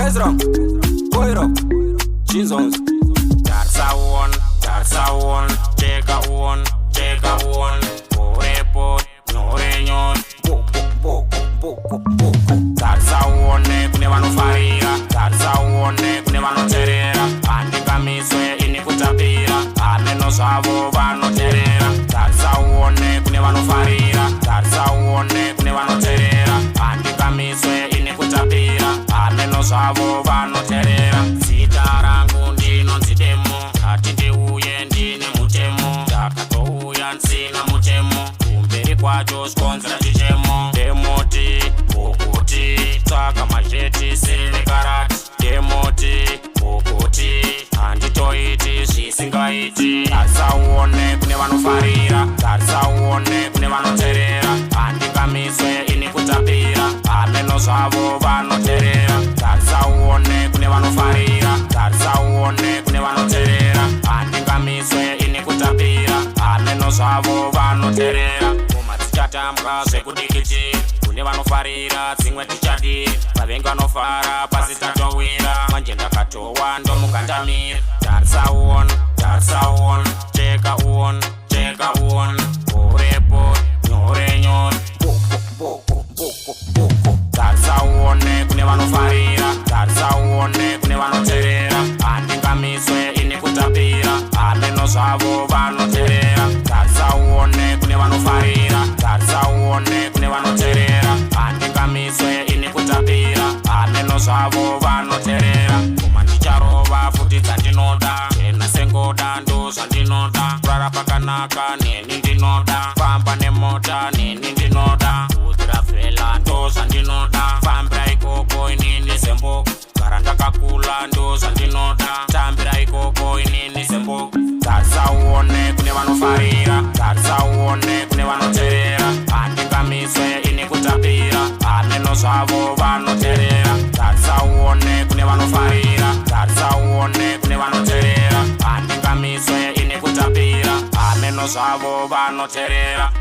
Ezra, Koira, Chinzons. Darsa one, take a one. Korepo, Norenyon, Boko. Darsa one, kune vanofarira. Darsa one, kune vanoterera. Andika miswe ini kutapira. Ameno zvavo vanoterera. Darsa one, kune vanofarira. Darsa one, kune vanoterera. Andika miswe ini kutapira. Ameno zvavo vanoterera. Zita rangu ndinonzi Demo. Ati ndiuye ndine mutemo. Ndakatouya nsina mutemo. Kumberi kwacho skonzera chichemo. Demoti, Bokoti, tsvaka mazheti selekarati. Demoti, Bokoti, handitoiti zvisingaiti. Darsa one, kune vanofarira. Darsa one, kune vanoterera. Handikamiswe ini kutapira. Ameno zvavo vanoterera. Darsa one, kune vanofarira. Darsa one, kune vanoterera. Handikamiswe ini kutapira. Ameno zvavo vanoterera. Ngoma dzichatambwa zvekudikiti. Kune vanofarira dzimwe tichadiri. Vavengi vanofara pasi tatowira. Manje ndakatowa ndomugandamira. Darsa one, cheka one. Korepo, Norenyon, Boko. Darsa one, kune vanofarira. Darsa one, kune vanoterera. Handikamiswe ini kutapira. Ameno zvavo vanoterera. Darsa one, kune vanofarira. Darsa one, kune vanoterera. Handikamiswe ini kutapira. Ameno zvavo vanoterera. Koma ndicharova futi dzandinoda. Ena sengoda ndo zvandinoda. Kurara pakanaka neni ndinoda. Famba nemota neni ndinoda. Kudzira vhela ndo zvandinoda. Fambira ikoko inini semboko. Gara ndakakula ndo zvandinoda. Tambira ikoko inini semboko. Darsa one, kune vanofarira. Darsa one, kune vanoterera. Handikamiswe ini kutapira. Ameno zvavo vanoterera. Darsa one, kune vanofarira. Darsa one, kune vanoterera. Handikamiswe ini kutapira. Ameno zvavo vanoterera.